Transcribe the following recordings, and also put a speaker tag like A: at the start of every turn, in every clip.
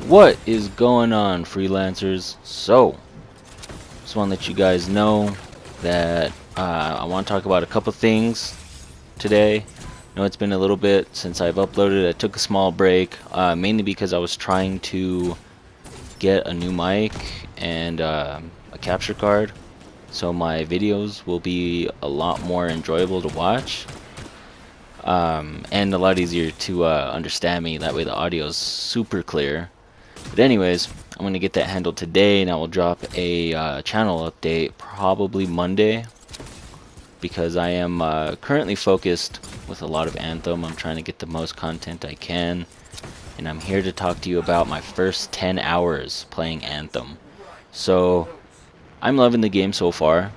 A: What is going on, freelancers? So, just want to let you guys know that I want to talk about a couple things today. I know it's been a little bit since I've uploaded. I took a small break, mainly because I was trying to get a new mic and a capture card, so my videos will be a lot more enjoyable to watch. And a lot easier to understand me. That way the audio is super clear. But anyways, I'm going to get that handled today, and I will drop a channel update probably Monday, because I am currently focused with a lot of Anthem. I'm trying to get the most content I can, and I'm here to talk to you about my first 10 hours playing Anthem. So, I'm loving the game so far.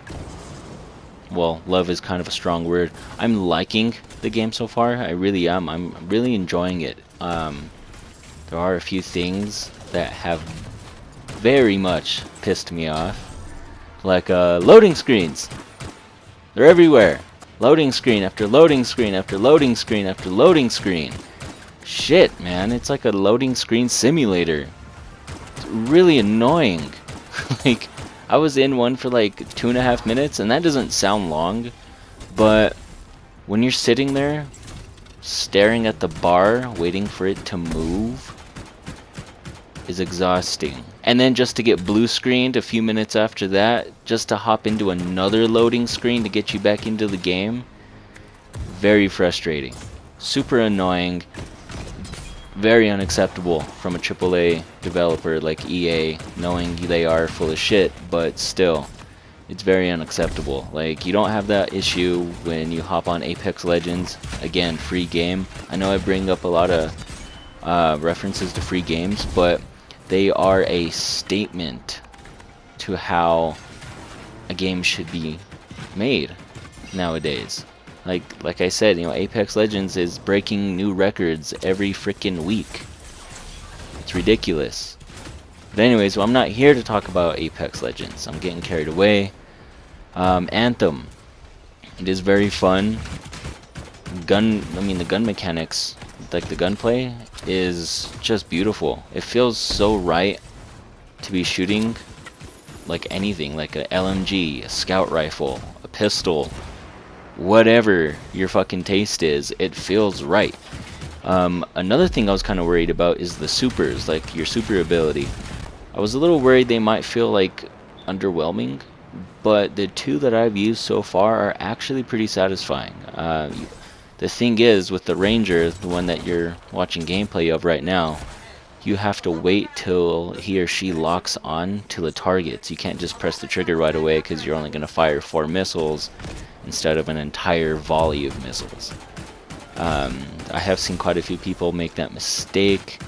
A: Well, love is kind of a strong word. I'm liking the game so far. I really am. I'm really enjoying it. There are a few things that have very much pissed me off, like loading screens. They're everywhere. Loading screen after loading screen after loading screen after loading screen. Shit, man, it's like a loading screen simulator. It's really annoying. Like, I was in one for like 2.5 minutes, and that doesn't sound long, but when you're sitting there staring at the bar waiting for it to move is exhausting. And then just to get blue screened a few minutes after that, just to hop into another loading screen to get you back into the game, very frustrating, super annoying, very unacceptable from a AAA developer like EA, knowing they are full of shit, but still, it's very unacceptable. Like, you don't have that issue when you hop on Apex Legends. Again, free game. I know I bring up a lot of references to free games, but they are a statement to how a game should be made nowadays. Like I said, you know, Apex Legends is breaking new records every freaking week. It's ridiculous. But anyways, well, I'm not here to talk about Apex Legends. I'm getting carried away. Anthem. It is very fun. The gun mechanics, like the gunplay, is just beautiful. It feels so right to be shooting like anything, like a LMG, a scout rifle, a pistol, whatever your fucking taste is, it feels right. Another thing I was kind of worried about is the supers, like your super ability. I was a little worried they might feel like underwhelming, but the two that I've used so far are actually pretty satisfying. The thing is, with the Ranger, the one that you're watching gameplay of right now, you have to wait till he or she locks on to the targets. You can't just press the trigger right away, because you're only going to fire 4 missiles instead of an entire volley of missiles. I have seen quite a few people make that mistake,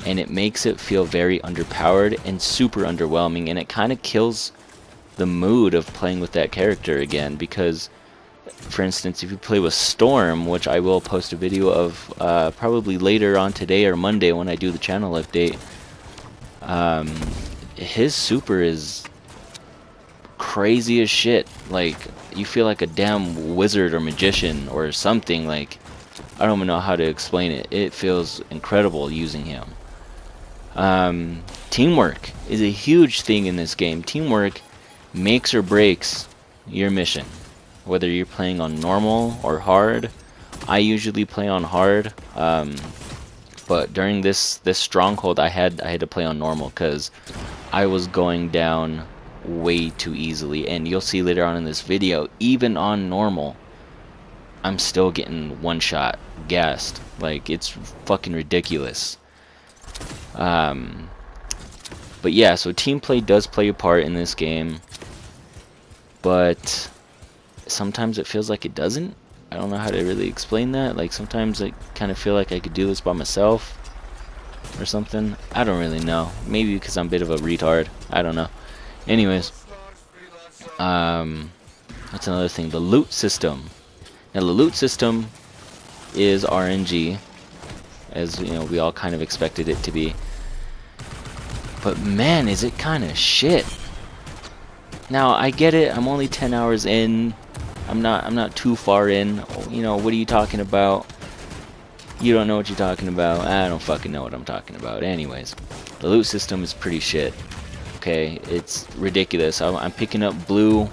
A: and it makes it feel very underpowered and super underwhelming, and it kind of kills the mood of playing with that character again, because, for instance, if you play with Storm, which I will post a video of probably later on today or Monday when I do the channel update, his super is crazy as shit. Like, you feel like a damn wizard or magician or something. Like, I don't even know how to explain it. It feels incredible using him. Teamwork is a huge thing in this game. Teamwork makes or breaks your mission, whether you're playing on normal or hard. I usually play on hard, but during this stronghold I had to play on normal, because I was going down way too easily. And you'll see later on in this video, even on normal, I'm still getting one shot gassed. Like, it's fucking ridiculous. But yeah, so team play does play a part in this game, but sometimes it feels like it doesn't. I don't know how to really explain that. Like, sometimes I kind of feel like I could do this by myself or something. I don't really know. Maybe because I'm a bit of a retard. I don't know. Anyways, that's another thing. The loot system. Now, the loot system is RNG, as you know, we all kind of expected it to be. But man, is it kind of shit. Now, I get it. I'm only 10 hours in. I'm not too far in. You know, what are you talking about? You don't know what you're talking about. I don't fucking know what I'm talking about. Anyways, The loot system is pretty shit. Okay, it's ridiculous. I'm picking up blue,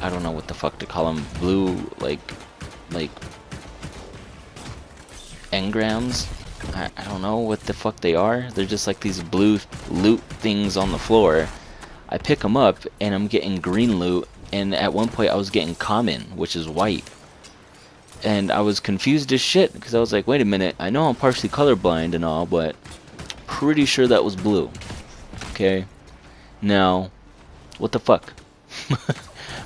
A: I don't know what the fuck to call them, blue, like engrams. I don't know what the fuck they are. They're just like these blue loot things on the floor. I pick them up and I'm getting green loot, and at one point I was getting common, which is white. And I was confused as shit because I was like, wait a minute, I know I'm partially colorblind and all, but pretty sure that was blue. Okay? Now, what the fuck?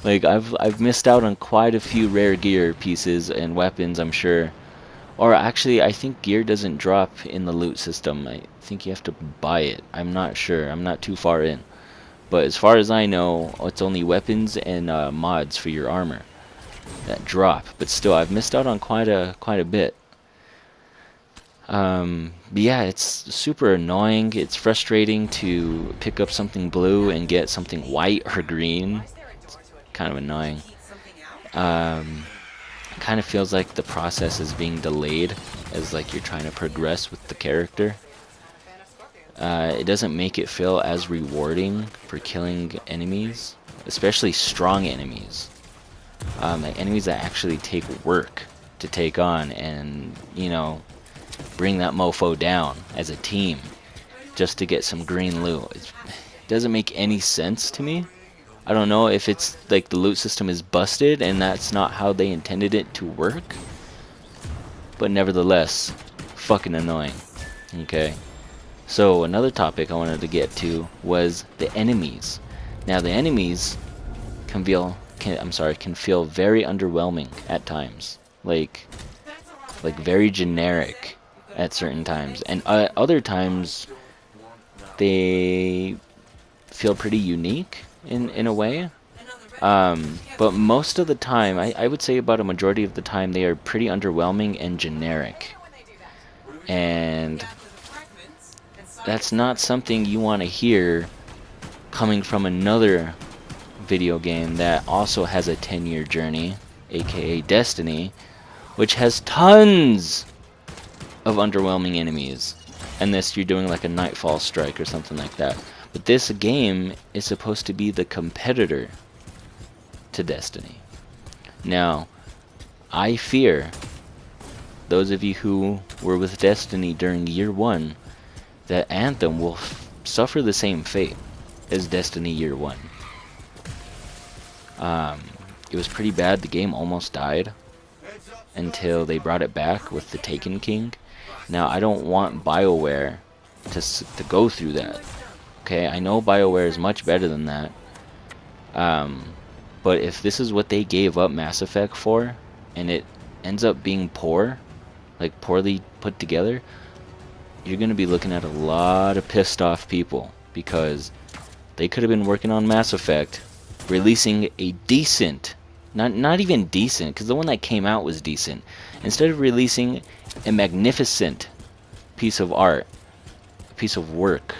A: Like, I've missed out on quite a few rare gear pieces and weapons, I'm sure. Or actually, I think gear doesn't drop in the loot system. I think you have to buy it. I'm not sure. I'm not too far in. But as far as I know, it's only weapons and mods for your armor that drop. But still, I've missed out on quite a bit. But yeah, it's super annoying. It's frustrating to pick up something blue and get something white or green. It's kind of annoying. Kind of feels like the process is being delayed as like you're trying to progress with the character. It doesn't make it feel as rewarding for killing enemies, especially strong enemies. Like enemies that actually take work to take on and, you know, bring that mofo down as a team just to get some green loot. It doesn't make any sense to me. I don't know if it's like the loot system is busted and that's not how they intended it to work, but nevertheless, fucking annoying. Okay, so another topic I wanted to get to was the enemies. Now the enemies can feel very underwhelming at times, like very generic at certain times, and other times they feel pretty unique in a way. But most of the time, I would say about a majority of the time, they are pretty underwhelming and generic. And that's not something you want to hear coming from another video game that also has a 10-year journey, aka Destiny, which has tons of underwhelming enemies. Unless you're doing like a Nightfall Strike or something like that. But this game is supposed to be the competitor to Destiny. Now, I fear those of you who were with Destiny during year 1 that Anthem will suffer the same fate as Destiny year 1. It was pretty bad. The game almost died until they brought it back with the Taken King. Now, I don't want BioWare to go through that. Okay, I know BioWare is much better than that. But if this is what they gave up Mass Effect for, and it ends up being poor, like poorly put together, you're going to be looking at a lot of pissed off people, because they could have been working on Mass Effect, releasing a decent, not even decent, because the one that came out was decent. Instead of releasing a magnificent piece of art, a piece of work,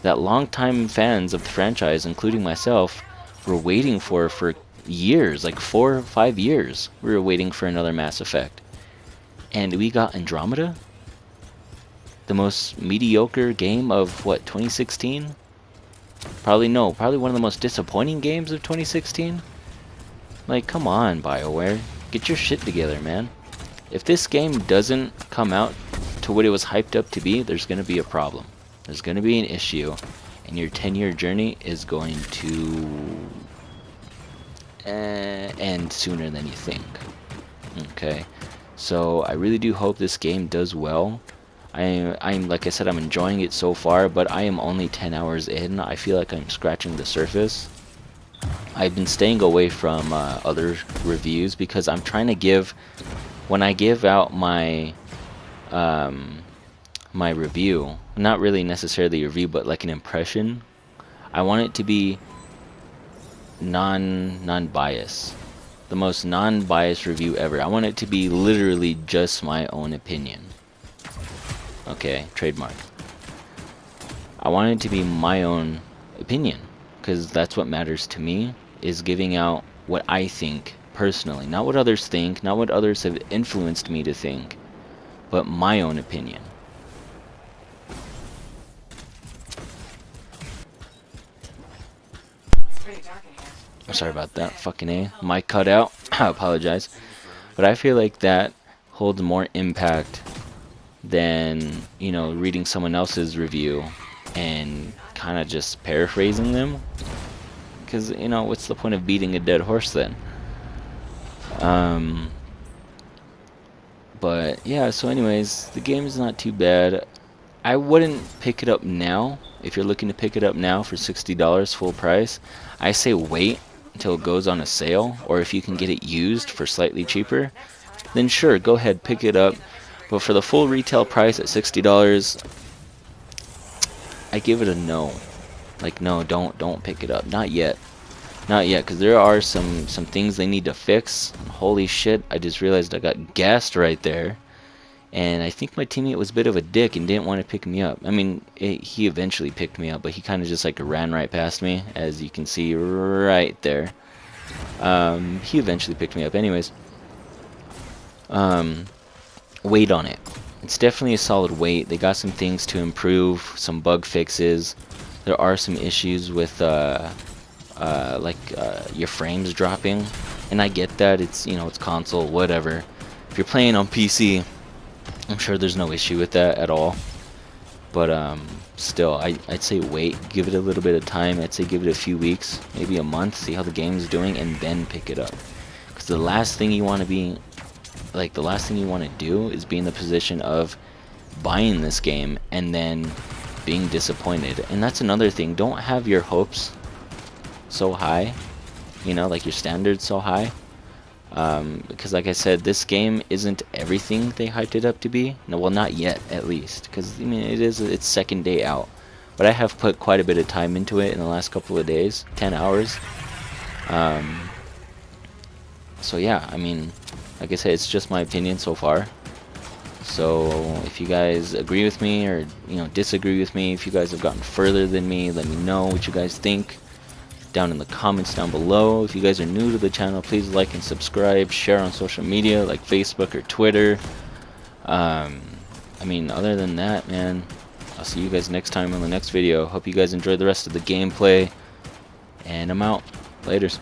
A: that longtime fans of the franchise, including myself, were waiting for years, like 4 or 5 years. We were waiting for another Mass Effect. And we got Andromeda? The most mediocre game of, what, 2016? Probably one of the most disappointing games of 2016? Like, come on, BioWare. Get your shit together, man. If this game doesn't come out to what it was hyped up to be, there's going to be a problem. There's going to be an issue, and your 10-year journey is going to end sooner than you think. Okay, so I really do hope this game does well. I'm like I said, I'm enjoying it so far, but I am only 10 hours in. I feel like I'm scratching the surface. I've been staying away from other reviews because I'm trying to give, when I give out my my review, not really necessarily a review, but like an impression, I want it to be non-biased, the most non-biased review ever. I want it to be literally just my own opinion. Okay, trademark. I want it to be my own opinion, because that's what matters to me, is giving out what I think personally, not what others think, not what others have influenced me to think, but my own opinion. I'm sorry about that. Fucking A. Mic cut out. I apologize. But I feel like that holds more impact than, you know, reading someone else's review and kind of just paraphrasing them. Because, you know, what's the point of beating a dead horse then? But yeah, so anyways, the game is not too bad. I wouldn't pick it up now. If you're looking to pick it up now for $60 full price, I say wait until it goes on a sale, or if you can get it used for slightly cheaper, then sure, go ahead, pick it up. But for the full retail price at $60, I give it a no. Like, no, don't pick it up. Not yet. Not yet, because there are some things they need to fix. Holy shit, I just realized I got gassed right there. And I think my teammate was a bit of a dick and didn't want to pick me up. I mean, he eventually picked me up, but he kind of just like ran right past me, as you can see right there. He eventually picked me up. Anyways, wait on it. It's definitely a solid wait. They got some things to improve, some bug fixes. There are some issues with your frames dropping, and I get that. It's, you know, it's console, whatever. If you're playing on PC, I'm sure there's no issue with that at all. But still, I'd say wait, give it a little bit of time. I'd say give it a few weeks, maybe a month, see how the game's doing, and then pick it up. Because the last thing you want to be, like, the last thing you want to do is be in the position of buying this game and then being disappointed. And that's another thing. Don't have your hopes so high, you know, like your standards so high. Because like I said, this game isn't everything they hyped it up to be. No, well, not yet, at least. Because, I mean, it's second day out. But I have put quite a bit of time into it in the last couple of days. 10 hours. So yeah, I mean, like I said, it's just my opinion so far. So if you guys agree with me or, you know, disagree with me, if you guys have gotten further than me, let me know what you guys think down in the comments down below. If you guys are new to the channel, please like and subscribe, share on social media like Facebook or Twitter. I mean, other than that, man, I'll see you guys next time on the next video. Hope you guys enjoy the rest of the gameplay, and I'm out. Laters.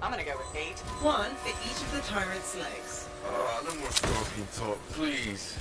B: I'm gonna go with 8. 1 for each of the tyrant's legs.
C: Oh, no more scorpion talk, please.